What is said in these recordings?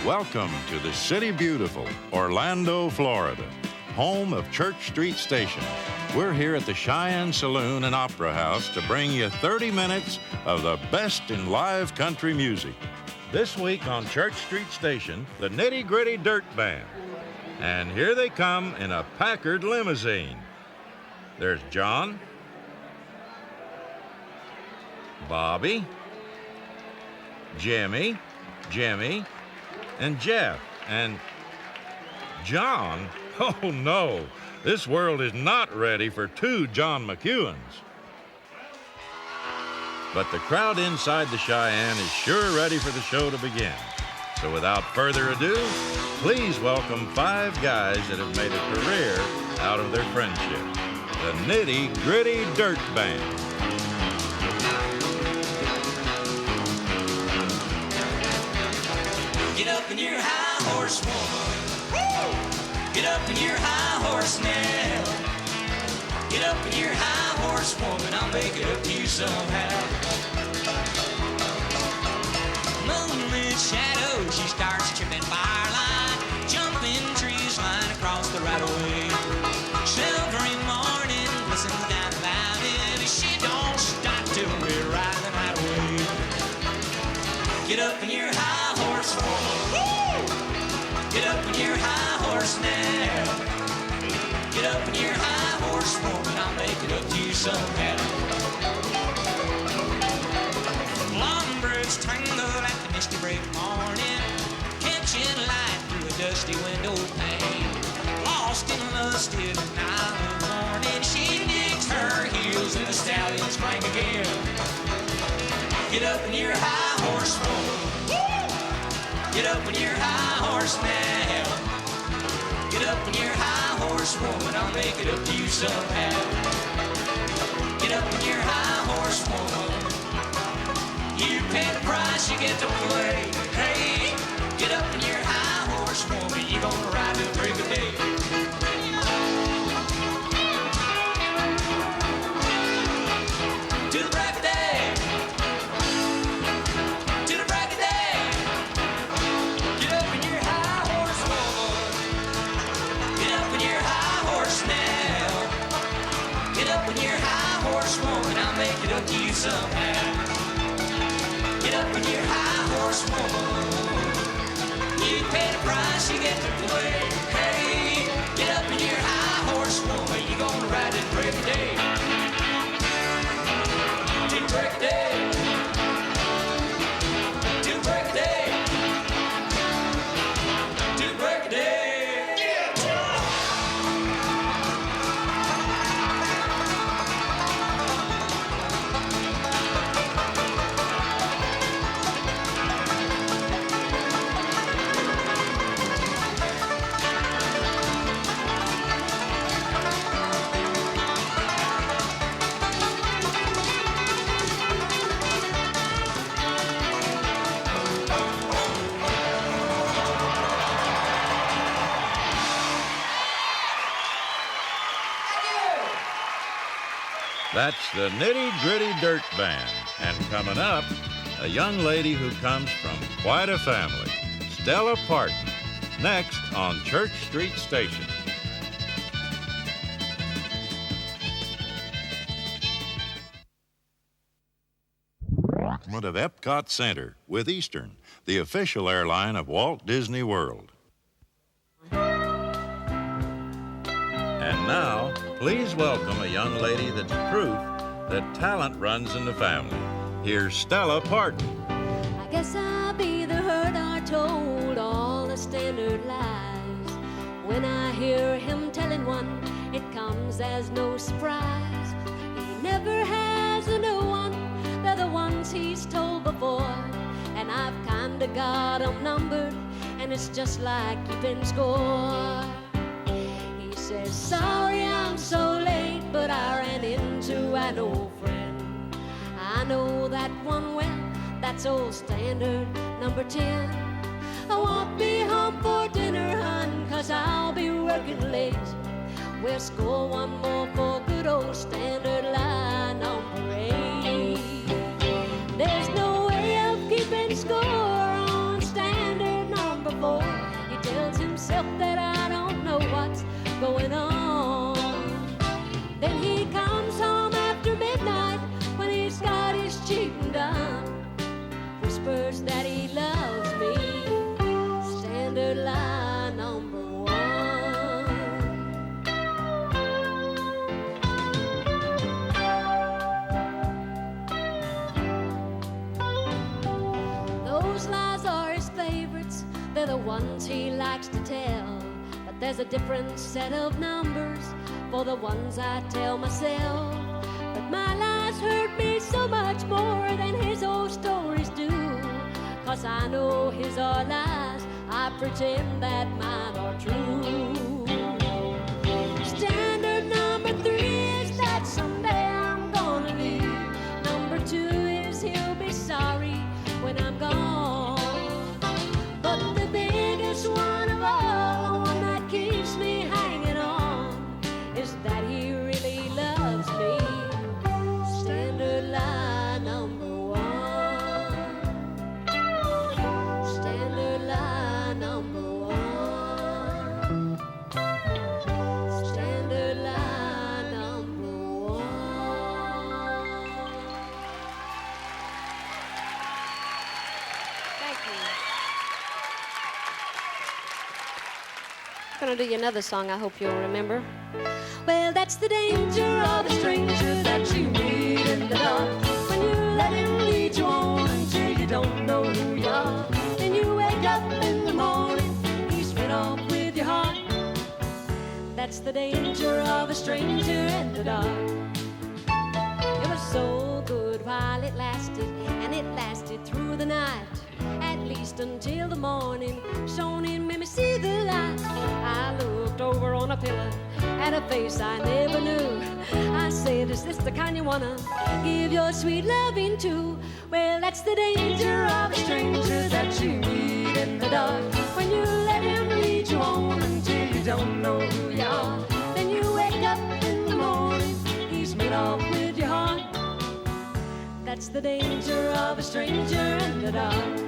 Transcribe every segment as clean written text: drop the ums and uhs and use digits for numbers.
Welcome to the City Beautiful, Orlando, Florida, home of Church Street Station. We're here at the Cheyenne Saloon and Opera House to bring you 30 minutes of the best in live country music. This week on Church Street Station, the Nitty Gritty Dirt Band. And here they come in a Packard limousine. There's John, Bobby, Jimmy, and Jeff. And John? Oh, no. This world is not ready for two John McEwens. But the crowd inside the Cheyenne is sure ready for the show to begin. So without further ado, please welcome 5 guys that have made a career out of their friendship. The Nitty Gritty Dirt Band. Get up in your high horse, woman. Woo! Get up in your high horse now. Get up in your high horse, woman. I'll make it up to you somehow. Moonlit shadow, she starts tripping firelight, jumping trees, flying across the right of way. Silvery morning, listens down the valley. She don't stop till we're riding the night away. Get up in your high horse, woman. Get up in your high horse now. Get up in your high horse, woman. I'll make it up to you somehow. Lumber's tangle at the misty break morning, catching light through a dusty window pane. Lost in lust in an island morning, she digs her heels in the stallion's flank again. Get up in your high horse, woman. Get up in your high horse now. Get up in your high horse, woman. I'll make it up to you somehow. Get up in your high horse, woman. You pay the price, you get to play. Hey, get up in your high horse, woman. You're gonna ride till break of day. To the break of day. To the break of day. Get up in your high horse, woman. Get up in your high horse now. Get up in your high horse, woman. I'll make it up to you somehow. Get up in your high horse, woman. You pay the price, you get to play. Hey, get up in your high horse, woman. You're gonna ride it break of day. Till break of day. Till break of day. Till break of day. That's the Nitty Gritty Dirt Band. And coming up, a young lady who comes from quite a family, Stella Parton, next on Church Street Station. Of Epcot Center with Eastern, the official airline of Walt Disney World. And now, please welcome a young lady that's proof that talent runs in the family. Here's Stella Parton. I guess I'll be the herd I told all the standard lies. When I hear him telling one, it comes as no surprise. He never has a new one, they're the ones he's told before. And I've kinda got 'em numbered, and it's just like keeping score. He says, sorry I'm so late, but I ran into an old friend. I know that one well, that's old standard number 10. I won't be home for dinner, hun, 'cause I'll be working late. We'll score one more for good old standard line number 8. There's no way of keeping score on standard number 4. they're the ones he likes to tell. But there's a different set of numbers for the ones I tell myself. But my lies hurt me so much more than his old stories do. 'Cause I know his are lies, I pretend that mine are true. Standard number 3 is that someday I'm gonna leave. Number 2 is he'll be sorry when I'm gone. But the biggest one of all, the one that keeps me hanging on, is that he really loves me. Standard lie number 1. Standard lie number 1. Standard lie number 1. Thank you. I'm gonna do you another song I hope you'll remember. Well, that's the danger of a stranger that you meet in the dark. When you let him lead you on until you don't know who you are. Then you wake up in the morning, he's split off with your heart. That's the danger of a stranger in the dark. It was so good while it lasted, and it lasted through the night. At least until the morning shone in, made me see the light. I looked over on a pillow at a face I never knew. I said, is this the kind you wanna give your sweet loving to? Well, that's the danger of a stranger that you meet in the dark. When you let him lead you on until you don't know who you are. Then you wake up in the morning, he's made off with your heart. That's the danger of a stranger in the dark.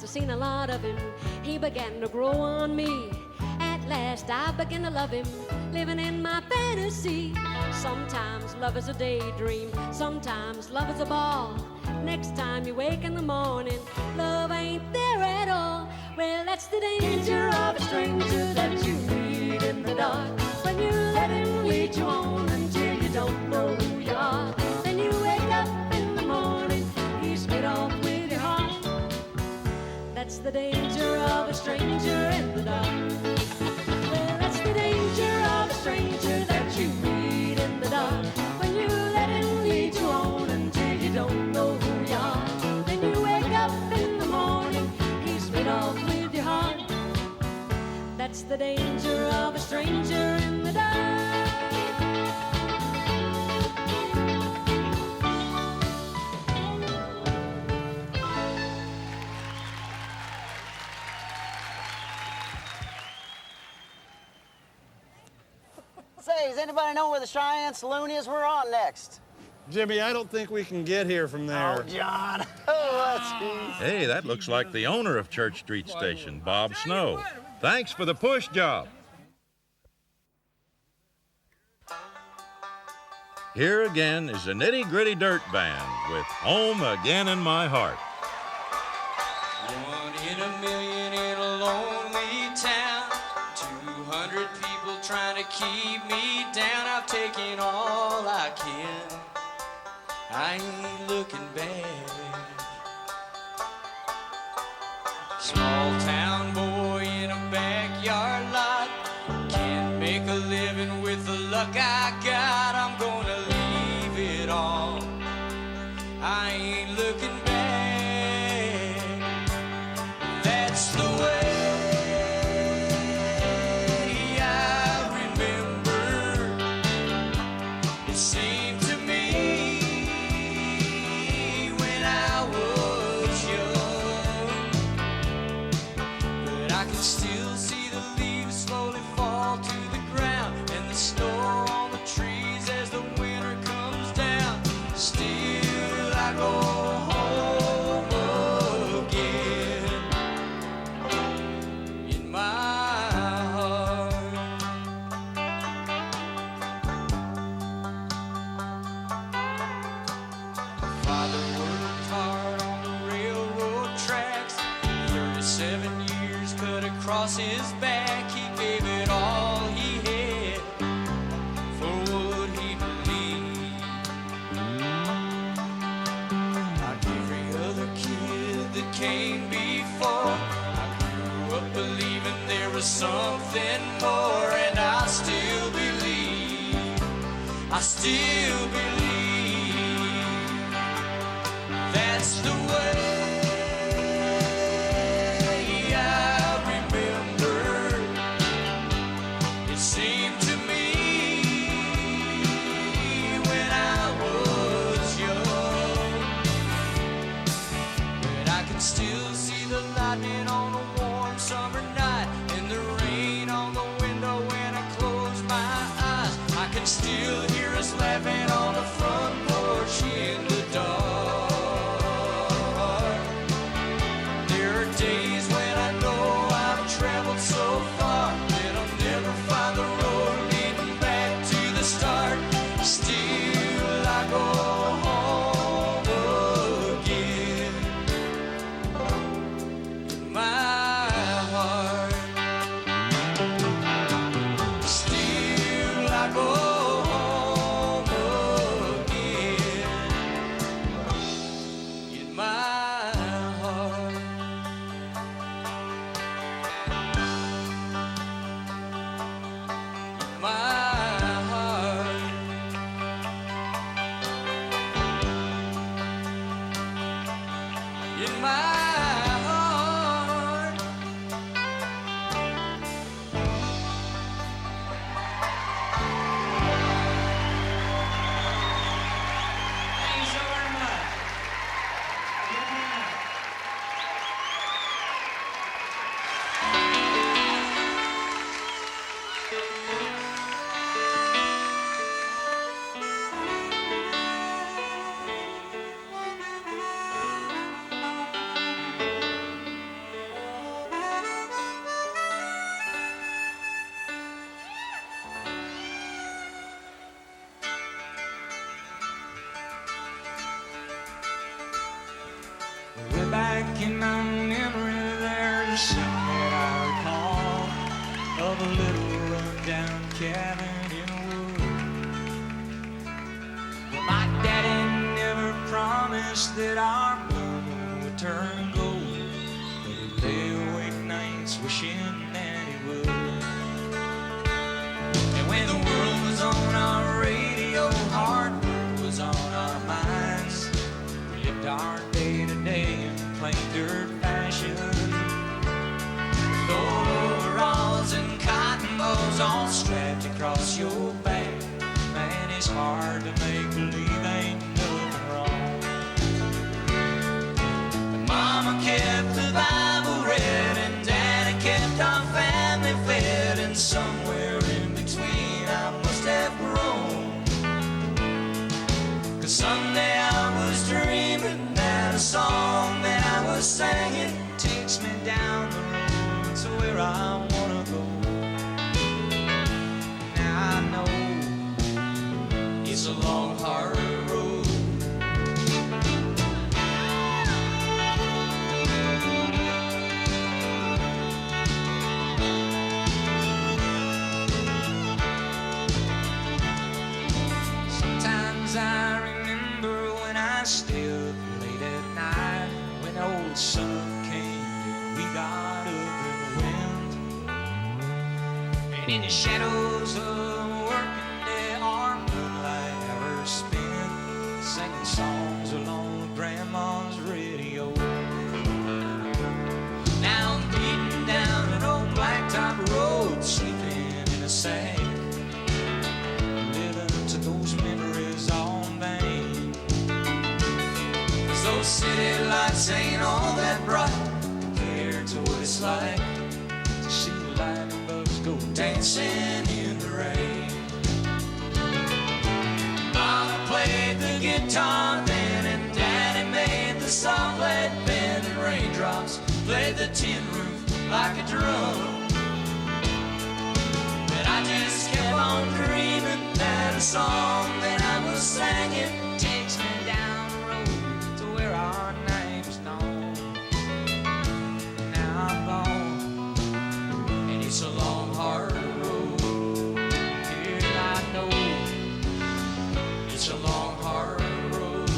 Seen a lot of him, he began to grow on me. At last I began to love him, living in my fantasy. Sometimes love is a daydream, sometimes love is a ball. Next time you wake in the morning, love ain't there at all. Well, that's the danger of a stranger that you meet in the dark. When you let him lead you on until you don't know who you are. Then you wake up in the morning, he's made off with your heart. That's the danger of a stranger in the dark. Well, that's the danger of a stranger that you meet in the dark. When you let him lead you on until you don't know who you are. Then you wake up in the morning, he's made off with your heart. That's the danger of a stranger in the dark. Say, does anybody know where the Cheyenne Saloon is? We're on next. Jimmy, I don't think we can get here from there. Oh, John. Oh, that's easy. Hey, that looks like the owner of Church Street Station, Bob Snow. Thanks for the push job. Here again is the Nitty Gritty Dirt Band with Home Again in My Heart. 1 in a million in a lonely town. 200 people trying to keep me down. I've taken all I can. I ain't looking back. Small town boy in a backyard lot. Can't make a living with the luck I got. I'm gonna leave it all. I ain't looking back. That's the way I remember. It seemed to me when I was young. But I can still see the leaves slowly fall to the ground and the snow on the trees as the winter comes down. Still I go home again in my heart. across his back. He gave it all he had for what he believed. Like every other kid that came before, I grew up believing there was something more, and I still believe, I still believe that's the way. On a warm summer night, and the rain on the window when I close my eyes. I can still hear us laughing on the front porch in the dark. There are days when I know I've traveled so far that I'll never find the road leading back to the start. Still I go home again. My heart, still I go home again. In my heart, in my heart, in my we're back in my memory. There's a scene that I recall of a little run-down cabin in a wood. Well, my daddy never promised that our money would turn gold, but he'd lay awake nights wishing that he would. And when the world was on our radio, hard work was on our minds. We lived our day-to-day in plain dirt fashion, with old overalls and cotton balls all strapped across your back. Man, it's hard to make believe ain't nothing wrong. But Mama kept the Bible read, and Daddy kept our family fed, and somewhere in between I must have grown. 'Cause someday I was dreaming that a song that I was singing takes me down the road to where I wanna go. Now I know it's a long, hard road. Sometimes I remember when I still late at night, when the old sun came and we got up in the wind. And in the shadows of a working day, our moonlight hours spent singing songs along with Grandma's radio. Now I'm beating down an old blacktop road, sleeping in a sack, living to those memories all in vain. 'Cause those city lights ain't all that bright compared to what it's like to see the lightning bugs go dancing in the rain. Mama played the guitar then, and Daddy made the soft lead bend, and raindrops played the tin roof like a drum. But I just kept on dreaming that a song that I was singing takes me down the road to where our name's known. Now I'm gone, it's a long, hard road.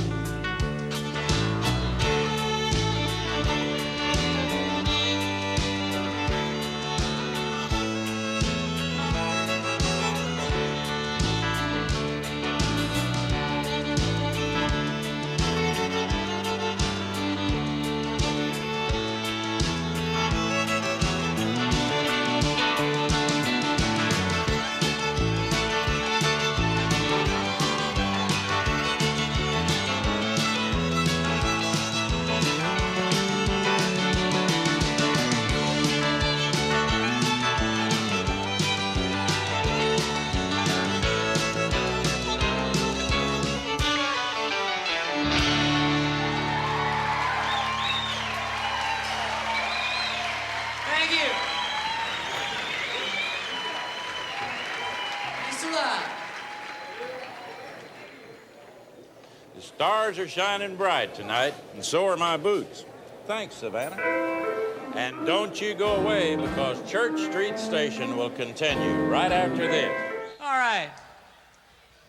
Thank you. Thanks a lot. The stars are shining bright tonight, and so are my boots. Thanks, Savannah. And don't you go away, because Church Street Station will continue right after this. All right.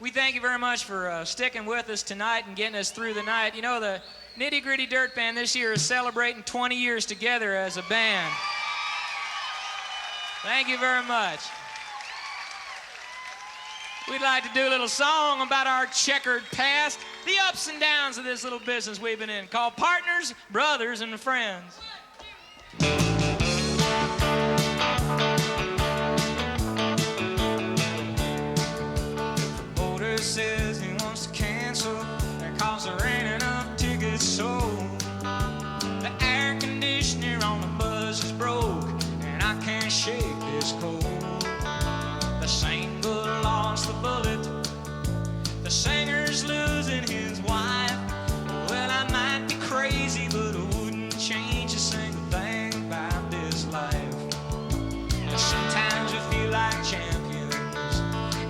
We thank you very much for sticking with us tonight and getting us through the night. You know, the Nitty Gritty Dirt Band this year is celebrating 20 years together as a band. Thank you very much. We'd like to do a little song about our checkered past, the ups and downs of this little business we've been in, called Partners, Brothers, and Friends. Boulder says he wants to cancel because there ain't enough tickets sold. The air conditioner on the bus is broke, and I can't shake this cold. The single lost the bullet, the singer's losing his wife. Well, I might be crazy, but I wouldn't change a single thing about this life. Sometimes we feel like champions,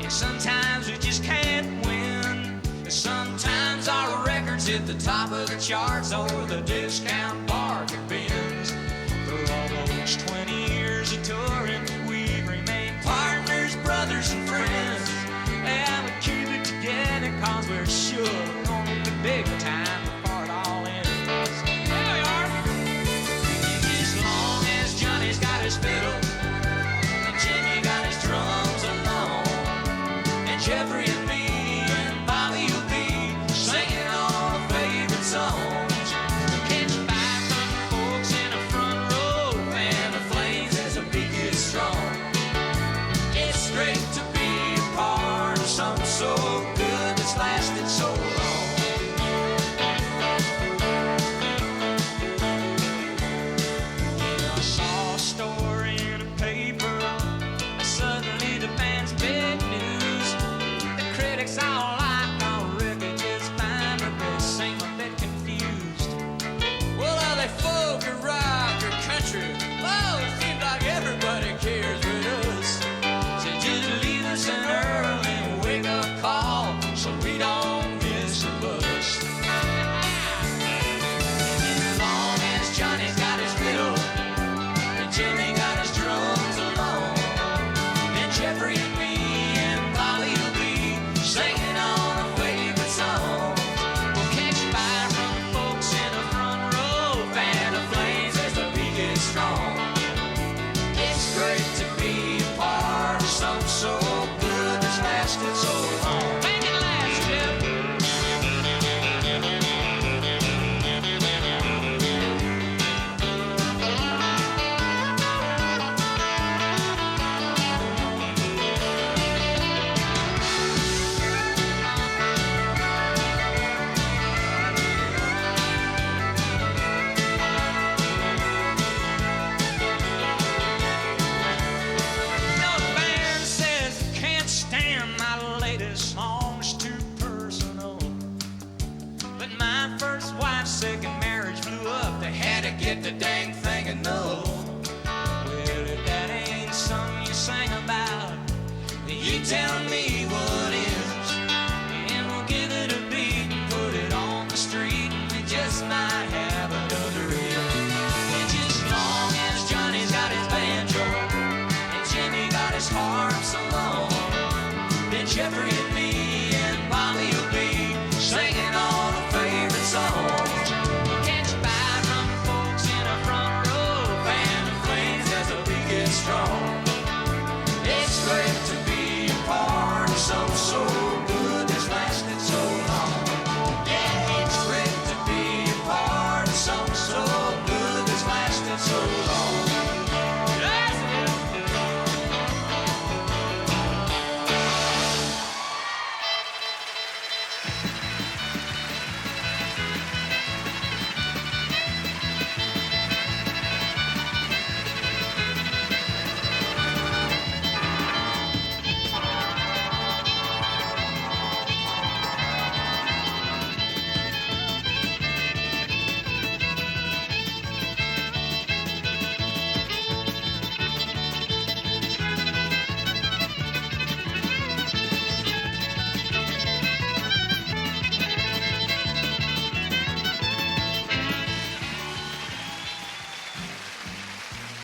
and sometimes we just can't win. Sometimes our records hit the top of the charts or the discount bargain bins. For almost 20 years of touring, we've remained partners, brothers, and friends. And we keep it together cause we're sure we're gonna be big time before it all ends. There we are. As long as Johnny's got his fiddle, and Jimmy got his drums along, and Jeffrey and me and Bobby will be singing all the favorite songs. Catch back from the folks in the front row, and the flames as the beat gets strong. It's great to be a part of something so good that's lasted so long.